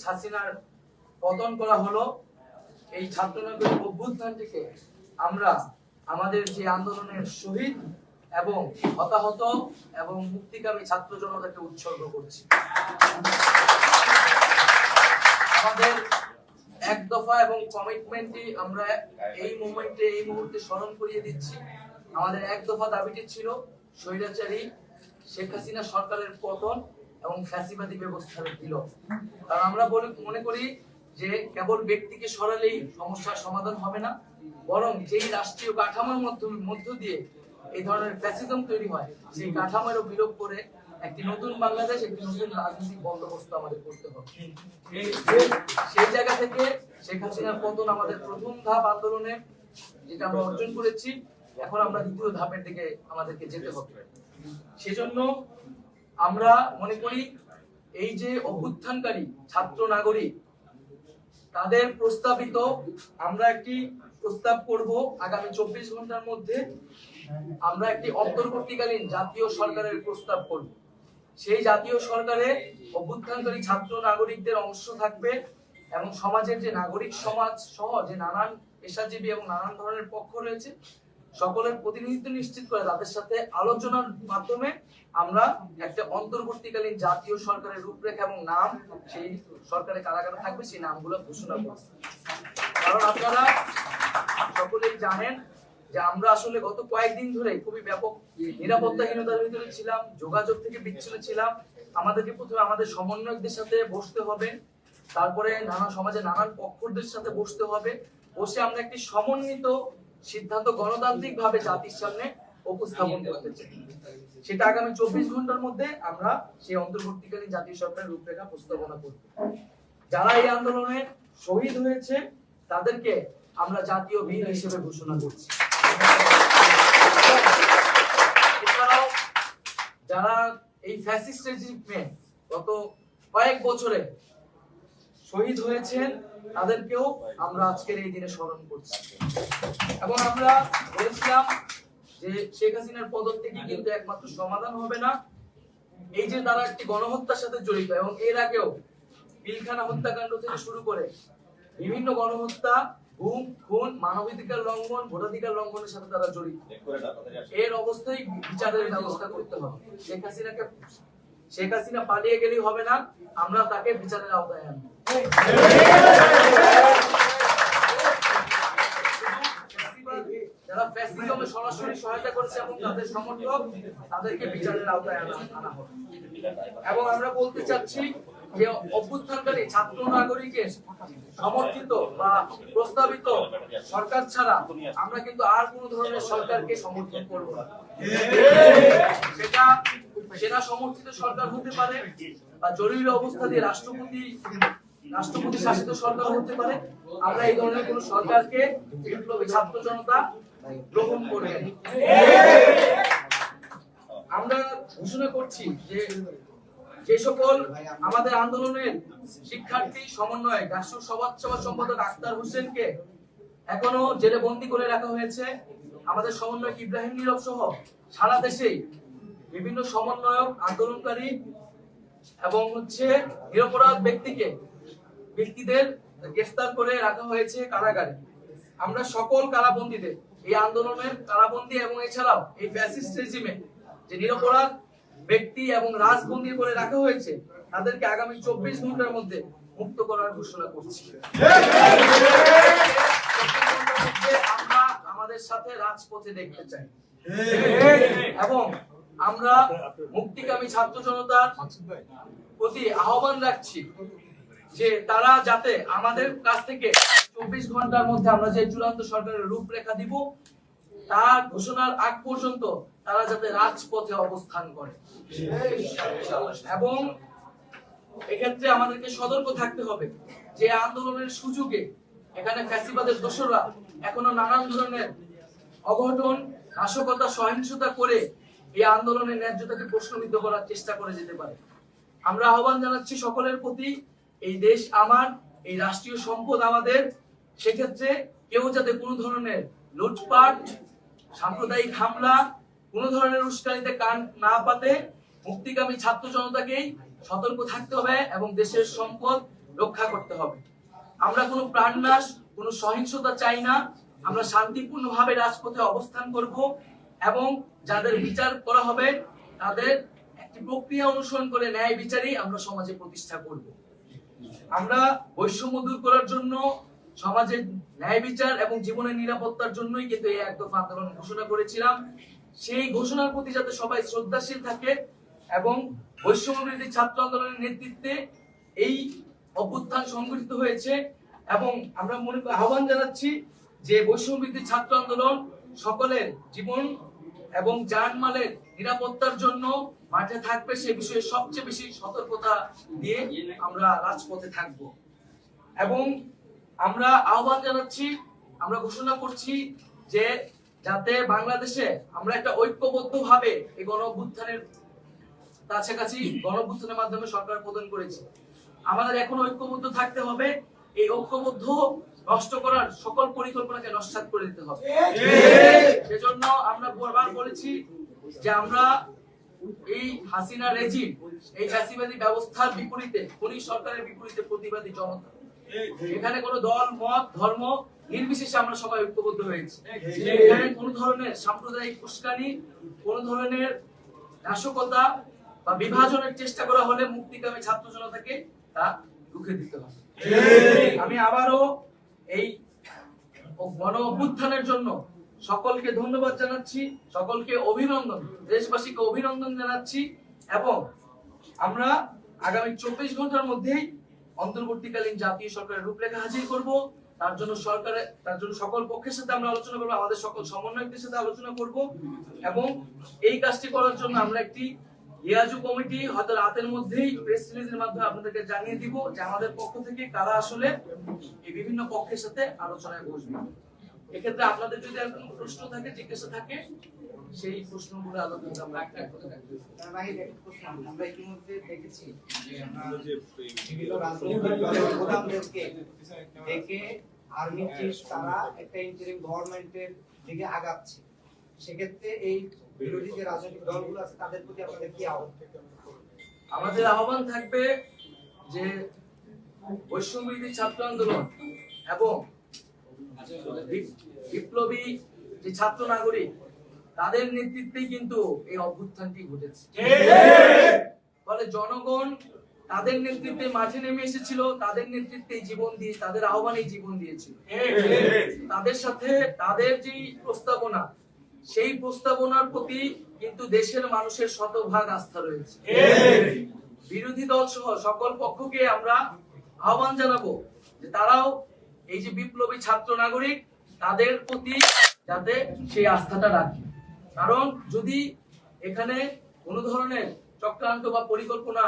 Fascist হাসিনার পতন করা হলো, এই ছাত্রনগরী অভ্যুত্থান থেকে আমরা আমাদের যে আন্দোলনের শহীদ এবং হতাহত এবং মুক্তিকামী ছাত্র জনতাকে উৎসর্গ করছি। আমাদের এক দফা এবং কমিটমেন্টই আমরা এই মুহূর্তে স্মরণ করিয়ে দিচ্ছি। আমাদের এক দফা দাবিটি ছিল স্বৈরাচারী শেখ হাসিনা সরকারের পতন এবং ফ্যাসিবাদী ব্যবস্থার বিলোপ। কারণ আমরা মনে করি যে কেবল ব্যক্তিকে সরালেই সমস্যার সমাধান হবে না, বরং যেই রাষ্ট্রীয় কাঠামোর মধ্য দিয়ে এই ধরনের ফ্যাসিজম তৈরি হয়, সেই কাঠামোরও বিলোপ করে একটি নতুন বাংলাদেশ, একটি নতুন রাজনৈতিক বন্দোবস্ত আমাদের করতে হবে। সেই জায়গা থেকে শেখ হাসিনার পতন আমাদের প্রথম ধাপ আন্দোলনে, যেটা আমরা অর্জন করেছি। এখন আমরা দ্বিতীয় ধাপের দিকে আমাদেরকে যেতে হবে। সেজন্য আমরা মনে করি এই যে অভ্যুত্থানকারী ছাত্র নাগরিক, তাদের প্রস্তাবিত আমরা একটি প্রস্তাব করব আগামী 24 ঘন্টার মধ্যে। আমরা একটি অন্তর্বর্তীকালীন জাতীয় সরকারের প্রস্তাব করব। সেই জাতীয় সরকারে অভ্যুত্থানকারী ছাত্র নাগরিকদের অংশ থাকবে এবং সমাজের যে নাগরিক সমাজ সহ যে নানান পেশাজীবী এবং নানান ধরনের পক্ষ রয়েছে, সকলের প্রতিনিধিত্ব নিশ্চিত করে তাদের সাথে আলোচনার মাধ্যমে আমরা একটা অন্তর্বর্তীকালীন জাতীয় সরকারের রূপরেখা এবং নাম, সেই সরকারে কারা কারা থাকবে সেই নামগুলো ঘোষণা করব। কারণ আপনারা সকলেই জানেন যে আমরা আসলে গত কয়েকদিন ধরে খুবই ব্যাপক নিরাপত্তাহীনতার ভিতরে ছিলাম, যোগাযোগ থেকে বিচ্ছিন্ন ছিলাম। আমাদেরকে প্রথমে আমাদের সমন্বয়কদের সাথে বসতে হবে, তারপরে সমাজের নানান পক্ষদের সাথে বসতে হবে। বসে আমরা একটি সমন্বিত সিদ্ধান্ত গণতান্ত্রিক ভাবে জাতির সামনে উপস্থাপন করতে চাই। সেটা আগামী 24 ঘন্টার মধ্যে আমরা সেই অন্তর্বর্তীকালীন জাতীয় সরকারের রূপরেখা উপস্থাপনা করব। যারা এই আন্দোলনে শহীদ হয়েছে তাদেরকে আমরা জাতীয় বীর হিসেবে ঘোষণা করছি। এছাড়াও যারা এই ফ্যাসিস্ট রেজিমে গত কয়েক বছরে শহীদ হয়েছেন তাদেরকেও আমরা আজকের এই দিনে স্মরণ করছি। এবং আমরা বলেছিলাম যে শেখ হাসিনার পদত্যাগ কিন্তু একমাত্র সমাধান হবে না। এই যে তারা একটি গণহত্যার সাথে জড়িত এবং এর আগেও পিলখানা হত্যাকাণ্ড থেকে শুরু করে বিভিন্ন গণহত্যা, গুম, খুন, মানবাধিকার লঙ্ঘন, ভোটাধিকার লঙ্ঘনের সাথে তারা জড়িত। এর অবস্থায় বিচারের ব্যবস্থা করতে হবে। শেখ হাসিনা পালিয়ে গেলেই হবে না, আমরা তাকে বিচারের আওতায় আনবো। যারা ফ্যাসিজমে সরাসরি সহায়তা করেছে এবং তাদের সমর্থক, তাদেরকে বিচারের আওতায় আনা হবে। এবং আমরা বলতে চাচ্ছি যে অভ্যুত্থানকারী ছাত্র নাগরিকের সমর্থিত বা প্রস্তাবিত সরকার ছাড়া আমরা কিন্তু আর কোন ধরনের সরকারকে সমর্থন করব না। সেটা সেনা সমর্থিত সরকার হতে পারে বা জরুরি অবস্থা দিয়ে রাষ্ট্রপতি শাসিত সরকার হতে পারে। আমরা এই ধরনের কোন সরকারকে বিপ্লবী ছাত্র জনতা গ্রহণ করবে। আমরা ঘোষণা করছি যে সকল আমাদের আন্দোলনের শিক্ষার্থী সমন্বয়ক রাষ্ট্র সমাজ সম্পাদক আক্তার হোসেনকে এখনো জেলে বন্দী করে রাখা হয়েছে, আমাদের সমন্বয়ক ইব্রাহিম নীরব সহ সারা দেশে বিভিন্ন সমন্বয়ক, আন্দোলনকারী এবং নিরপরাধ ব্যক্তিদের গ্রেফতার করে রাখা হয়েছে কারাগারে। আমরা সকল কারাবন্দীদের এই আন্দোলনের কারাবন্দী এবং এছাড়াও এই ফ্যাসিস্ট রেজিমে যে নিরপরাধ ব্যক্তি এবং রাজবন্দী করে রাখা হয়েছে তাদেরকে আগামী 24 ঘন্টার মধ্যে মুক্ত করার ঘোষণা করছি। আমরা আমাদের সাথে রাজপথে দেখতে চাই এবং আমরা মুক্তিকামী ছাত্র জনতার প্রতি আহ্বান রাখছি যে তারা যাতে আমাদের কাছ থেকে 24 ঘন্টার মধ্যে আমরা যে চূড়ান্ত সরকারের রূপরেখা দিব তার ঘোষণার আগ পর্যন্ত তারা যাতে রাজপথে অবস্থান করে। এবং এক্ষেত্রে আমাদেরকে সতর্ক থাকতে হবে যে আন্দোলনের সুযোগে এখানে ফ্যাসিবাদের দোসররা এখনো নানান ধরনের অঘটন, নাশকতা, সহিংসতা করে এই আন্দোলনের ন্যায্যতাকে প্রশ্নবিদ্ধ করার চেষ্টা করে যেতে পারে। আমরা আহ্বান জানাচ্ছি সকলের প্রতি, এই দেশ আমার, এই রাষ্ট্রীয় সম্পদ আমাদের, সেক্ষেত্রে কেউ যাতে কোনো ধরনের লুটপাট, সাম্প্রদায়িক হামলা, কোনো ধরনের উস্কানিতে কান না পাতে মুক্তিকামী ছাত্র জনতাকেই সতর্ক থাকতে হবে এবং দেশের সম্পদ রক্ষা করতে হবে। আমরা কোনো প্রাণনাশ, কোনো সহিংসতা চাই না। আমরা শান্তিপূর্ণভাবে রাজপথে অবস্থান করব এবং যাদের বিচার করা হবে তাদের একটি প্রক্রিয়া অনুসরণ করে ন্যায় বিচারই আমরা সমাজে প্রতিষ্ঠা করব। আমরা বৈষম্য দূর করার জন্য, সমাজের ন্যায় বিচার এবং জীবনের নিরাপত্তার জন্যই কিন্তু এই এক দফা আন্দোলন ঘোষণা করেছিলাম। সেই ঘোষণার প্রতি যাতে সবাই শ্রদ্ধাশীল থাকে এবং বৈষম্য বিরোধী ছাত্র আন্দোলনের নেতৃত্বে এই অভ্যুত্থান সংগঠিত হয়েছে এবং আমরা মনে করি আহ্বান জানাচ্ছি যে বৈষম্য বিরোধী ছাত্র আন্দোলন সকলের জীবন এবং জানমালের নিরাপত্তার জন্য মাঠে থাকবে, সে বিষয়ে সবচেয়ে বেশি সতর্কতা দিয়ে আমরা রাজপথে থাকব। এবং আমরা আহ্বান জানাচ্ছি, আমরা ঘোষণা করছি যে যাতে বাংলাদেশে আমরা একটা ঐক্যবদ্ধভাবে এই গণঅভ্যুত্থানের কাছাকাছি গণঅভ্যুত্থানের মাধ্যমে সরকার প্রদান করেছি, আমাদের এখন ঐক্যবদ্ধ থাকতে হবে। এই ঐক্যবদ্ধ নষ্ট করার সকল পরিকল্পনাকে নস্যাৎ করে দিতে হবে। সেজন্য আমরা বারবার বলেছি যে আমরা এই হাসিনা রেজিম, এই ফ্যাসিবাদী ব্যবস্থার বিপরীতে, খনি সরকারের বিপরীতে প্রতিবাদী জনতা। এখানে কোনো দল, মত, ধর্ম নির্বিশেষে আমরা সবাই ঐক্যবদ্ধ হয়েছি। এখানে কোনো ধরনের সাম্প্রদায়িক উস্কানি, কোনো ধরনের নাশকতা বা বিভাজনের চেষ্টা করা হলে মুক্তিকামী ছাত্র জনতাকে তা রুখে দিতে হবে। আমি আবারও এই গণ অভ্যুত্থানের জন্য সকলকে ধন্যবাদ জানাচ্ছি, সকলকে অভিনন্দন, দেশবাসীকে অভিনন্দন জানাচ্ছি এবং আমরা আগামী 24 ঘন্টার মধ্যেই অন্তর্বর্তীকালীন জাতীয় সরকারের রূপরেখা হাজির করব। তার জন্য সকল পক্ষের সাথে আমরা আলোচনা করব, আমাদের সকল সমন্বয়কদের সাথে আলোচনা করব এবং এই কাজটি করার জন্য আমরা একটি ইয়াজু কমিটি হয়তো রাতের মধ্যেই প্রেস রিলিজের মাধ্যমে আপনাদেরকে জানিয়ে দিব যে আমাদের পক্ষ থেকে কারা আসলে এই বিভিন্ন পক্ষের সাথে আলোচনায় বসবে। এক্ষেত্রে আপনাদের যদি আর কোনো প্রশ্ন থাকে, জিজ্ঞাসা থাকে, সেই প্রশ্নগুলো আলোচনা আমরা একটা করে রাখবো। আমরা ইতিমধ্যে দেখেছি যে আমরা বিভিন্ন রাজনৈতিক দলের প্রধানদেরকে ডেকে আর্মি চিফ তারা একটা ইন্টারিম গভর্নমেন্টের দিকে আগাচ্ছে। সেক্ষেত্রে এই বিরোধী যে রাজনৈতিক দলগুলো আছে তাদের প্রতি আপনাদের কি আহ্বান? আমাদের আহ্বান থাকবে যে বৈষম্য বিরোধী ছাত্র আন্দোলন এবং বিপ্লবী যে ছাত্র নাগরিক তাদের নেতৃত্বেই কিন্তু এই অভ্যুত্থানটি ঘটেছে। ফলে জনগণ তাদের নেতৃত্বে মাঠে নেমে এসেছিল, তাদের নেতৃত্বে জীবন দিয়ে, তাদের আহ্বানে জীবন দিয়েছিল। তাদের সাথে তাদের যে প্রস্তাবনা, সেই প্রস্তাবনার প্রতি কিন্তু দেশের মানুষের শতভাগ আস্থা রয়েছে। বিরোধী দল সহ সকল পক্ষকে আমরা আহ্বান জানাবো যে তারাও এই যে বিপ্লবী ছাত্র নাগরিক তাদের প্রতি যাতে সেই আস্থাটা রাখে। কারণ যদি এখানে কোন ধরনের চক্রান্ত বা পরিকল্পনা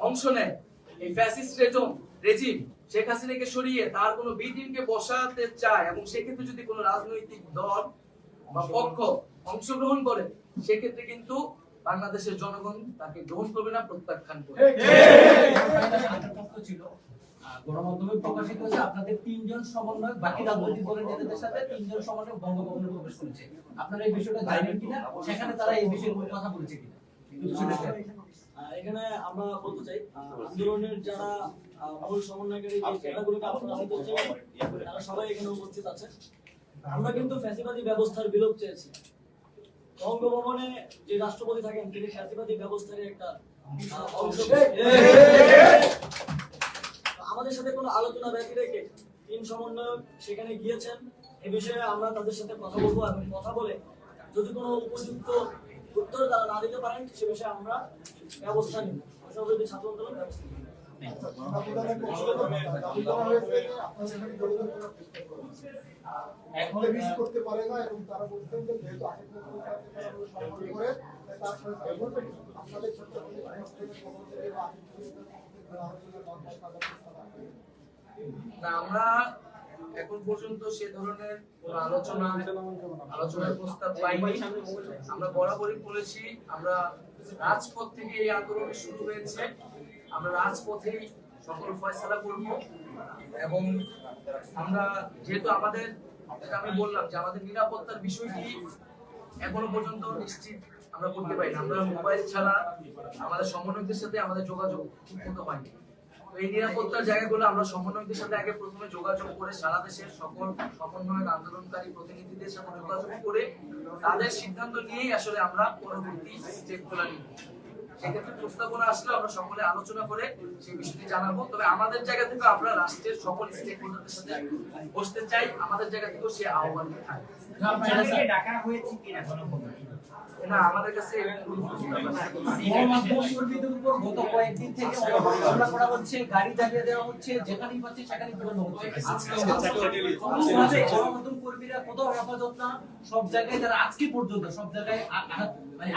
অংশ নেয় এই ফ্যাসিস্ট রেজিম শেখ হাসিনাকে সরিয়ে তার কোনো বি টিমকে বসাতে চায় এবং সেক্ষেত্রে যদি কোনো রাজনৈতিক দল বা পক্ষ অংশগ্রহণ করে, সেক্ষেত্রে কিন্তু বাংলাদেশের জনগণ তাকে গ্রহণ করবে না, প্রত্যাখ্যান করবে। গণমাধ্যমে প্রকাশিত হয়েছে আপনাদের 3 জন সমন্বয়ক বাকি রাজনৈতিক দলের নেতাদের সাথে 3 জন সমন্বয়ক বঙ্গভবনে প্রবেশ করেছে। আপনারা এই বিষয়টা জানেন কিনা, সেখানে তারা এই বিষয়ে কথা বলেছে কিনা? এখানে আমরা বলতে চাই আন্দোলনের যারা মূল সমন্বয়কারী যে ক্যাডারগুলোকে আপনারা হয়তো চেনেন, তারা সবাই এখানে উপস্থিত আছে। আমরা কিন্তু ফ্যাসিবাদী ব্যবস্থার বিলোপ চেয়েছি। বঙ্গভবনে যে রাষ্ট্রপতি থাকেন তিনি ফ্যাসিবাদী ব্যবস্থার একটা অংশ। আমাদের সাথে কোনো আলোচনা ব্যতি রেখে 3 সমন্বয়ক সেখানে গিয়েছেন। এ বিষয়ে আমরা তাদের সাথে কথা বলবো এবং কথা বলে যদি কোনো উপযুক্ত উত্তর তারা না দিতে পারেন সে বিষয়ে আমরা ব্যবস্থা নিব। সর্বদলীয় ছাত্র আন্দোলন ব্যবস্থা নিব। এখন রিস্ক করতে পারে না এবং তারা বলছেন যে যেহেতু আগে করে তার সাথে আপনাদের ছোট না, আমরা এখন পর্যন্ত সে ধরনের কোন আলোচনার প্রস্তাব পাইনি। আমরা বরাবরই বলেছি আমরা রাজপথ থেকে এই আন্দোলন শুরু হয়েছে, আমরা রাজপথেই সকল ফয়সালা করব এবং আমরা যেহেতু আমাদের আমি বললাম যে আমাদের নিরাপত্তার বিষয়টি এখনো পর্যন্ত নিশ্চিত আমরা করতে পারি না। আমরা মোবাইল ছাড়া আমাদের সমন্বয়কদের সাথে আমাদের যোগাযোগ ঠিক মতো হয়নি। তো এই নিরাপত্তার জায়গাগুলো আমরা সমন্বয়কদের সাথে আগে প্রথমে যোগাযোগ করে সারা দেশের সকল সমন্বয়ক আন্দোলনকারী প্রতিনিধিদের সাথে যোগাযোগ করে তাদের সিদ্ধান্ত নিয়েই আসলে আমরা পরবর্তী স্টেপগুলো নিব। সেক্ষেত্রে প্রস্তাবনা আসলে আমরা সকলে আলোচনা করে সেই বিষয়টি জানাবো। তবে আমাদের জায়গা থেকে আমরা রাষ্ট্রের সকল স্টেক হোল্ডারদের সাথে বসতে চাই, আমাদের জায়গা থেকেও সে আহ্বান থাকবে। ডাকা হয়েছে কিনা না, আমাদের কাছে গণমাধ্যম কর্মীদের উপর গত কয়েকদিন থেকে হামলা করা হচ্ছে, গাড়ি জ্বালিয়ে দেওয়া হচ্ছে, যেখানেই পাচ্ছে সেখানেই পুরনো হচ্ছে। গণমাধ্যম কর্মীরা কোথাও হেফাজত না, সব জায়গায় তারা আজকে পর্যন্ত সব জায়গায়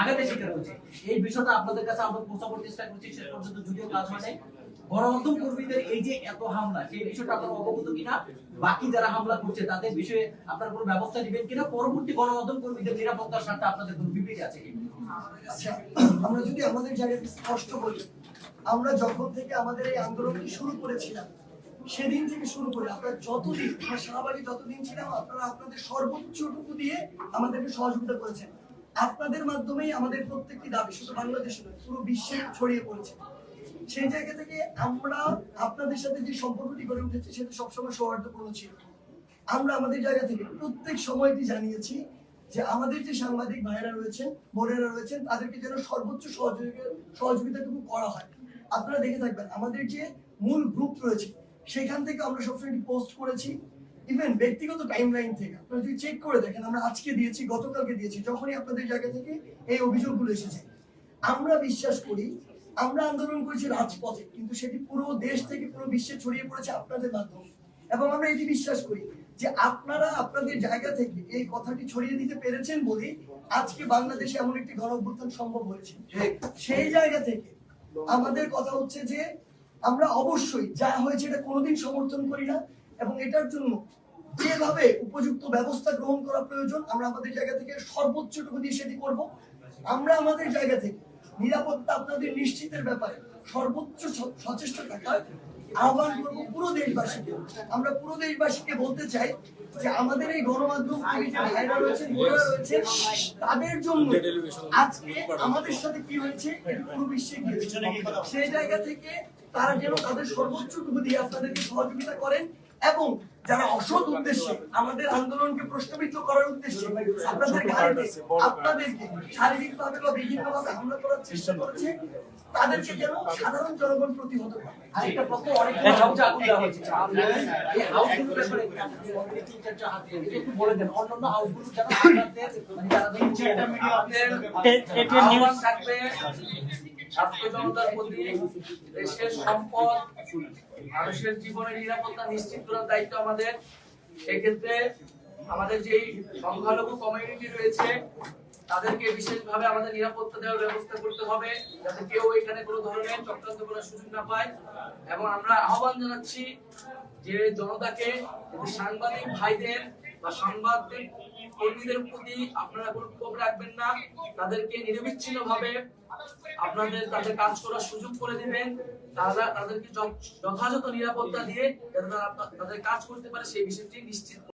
আঘাতের শিকার হচ্ছে। এই বিষয়টা আপনাদের কাছে আমরা পৌঁছাবার চেষ্টা করছি, শেষ পর্যন্ত যদিও কাজ হয় নাই। গণমাধ্যম কর্মীদের এই যে এত হামলা, সেই বিষয়টা আপনারা অবগত কিনা, বাকি যারা হামলা করছে তাদের বিষয়ে আপনারা কোনো ব্যবস্থা নেবেন কিনা, পরবর্তী গণমাধ্যম কর্মীদের নিরাপত্তার স্বার্থে আপনাদের কোনো বিবৃতি আছে কিনা? আচ্ছা, আমরা যদি আমাদের জায়গায় স্পষ্ট বলি, আমরা যখন থেকে আমাদের এই আন্দোলনটি শুরু করেছিলাম সেদিন থেকে শুরু করে আমরা যতদিন আমরা শাহবাগে যতদিন ছিলাম, আপনারা আপনাদের সর্বোচ্চটুকু দিয়ে আমাদেরকে সহযোগিতা করেছেন। আপনাদের মাধ্যমেই আমাদের প্রত্যেকটি দাবি শুধু বাংলাদেশে নয়, পুরো বিশ্বে ছড়িয়ে পড়েছে। সেই জায়গা থেকে আমরা আপনাদের সাথে যে সম্পর্কটি গড়ে উঠেছে সেটা সবসময় সৌহার্দ্যপূর্ণ ছিল। আমরা আমাদের জায়গা থেকে প্রত্যেক সময়টি জানিয়েছি যে আমাদের যে সাংবাদিক ভাইরা রয়েছেন, বোনেরা রয়েছেন, তাদেরকে যেন সর্বোচ্চ সহযোগিতাটুকু করা হয়। আপনারা দেখে থাকবেন আমাদের যে মূল গ্রুপ রয়েছে সেখান থেকে আমরা সবসময় পোস্ট করেছি, ইভেন ব্যক্তিগত টাইমলাইন থেকে আপনারা যদি চেক করে দেখেন, আমরা আজকে দিয়েছি, গতকালকে দিয়েছি, যখনই আপনাদের জায়গা থেকে এই অভিযোগগুলো এসেছে। আমরা বিশ্বাস করি আমরা আন্দোলন করেছি রাজপথে, কিন্তু সেটি পুরো দেশ থেকে পুরো বিশ্বে ছড়িয়ে পড়েছে আপনাদের মাধ্যমে। এবং আমরা এটি বিশ্বাস করি যে আপনারা আপনাদের জায়গা থেকে এই কথাটি ছড়িয়ে দিতে পেরেছেন বলে আজকে বাংলাদেশে এমন একটি গণঅভ্যুত্থান সম্ভব হয়েছে। সেই জায়গা থেকে আমাদের কথা হচ্ছে যে আমরা অবশ্যই যা হয়েছে এটা কোনোদিন সমর্থন করি না, এবং এটার জন্য যেভাবে উপযুক্ত ব্যবস্থা গ্রহণ করা প্রয়োজন আমরা আমাদের জায়গা থেকে সর্বোচ্চটুকু দিয়ে সেটি করব। আমরা আমাদের জায়গা থেকে নিরাপত্তা আপনাদের নিশ্চিতের ব্যাপারে সর্বোচ্চ সচেষ্ট থাকার আহ্বান করবো পুরো দেশবাসীকে। আমরা পুরো দেশবাসীকে বলতে চাই যে আমাদের এই গণমাধ্যম ভাইরা রয়েছেন, বোনেরা রয়েছেন, তাদের জন্য আজকে আমাদের সাথে কি হয়েছে পুরো বিশ্বে গিয়েছে। সেই জায়গা থেকে তারা যেন তাদের সর্বোচ্চটুকু দিয়ে আপনাদেরকে সহযোগিতা করেন, এবং যারা অসৎ উদ্দেশ্যে আমাদের আন্দোলনকে প্রশ্নবিদ্ধ করার উদ্দেশ্যে আপনাদের গাড়িতে আপনাদেরকে শারীরিকভাবে বা বিভিন্নভাবে হামলা করার চেষ্টা করেছে, তাদেরকে যেন সাধারণ জনগণ প্রতিহত করে। আরেকটা প্রশ্ন, অনেক হাউসে আগুন দেওয়া হয়েছে, এই হাউসগুলোর ব্যাপারে একটু বলে দেন, অন্যান্য হাউসগুলো যেন আপনাদের আমাদের আহ্বান থাকবে ছাত্র জনতার প্রতি দেশের সম্পদ, মানুষের জীবনের নিরাপত্তা নিশ্চিত করার দায়িত্ব আমাদের। সেক্ষেত্রে আমাদের যেই সংখ্যালঘু কমিউনিটি রয়েছে তাদেরকে বিশেষভাবে আমাদের নিরাপত্তা দেওয়ার ব্যবস্থা করতে হবে, যাতে কেউ এখানে কোনো ধরনের চক্রান্ত করার সুযোগ না পায়। এবং আমরা আহ্বান জানাচ্ছি যে জনতাকে সাংবাদিক ভাইদের বা সাংবাদিক কর্মীদের প্রতি আপনারা কোনো ক্ষোভ রাখবেন না, তাদেরকে নিরবিচ্ছিন্নভাবে তাদের কাজ করার সুযোগ করে দিবেন। তাদেরকে যথাযথ নিরাপত্তা দিয়ে যাতে তারা তাদের কাজ করতে পারে সেই বিষয়টি নিশ্চিত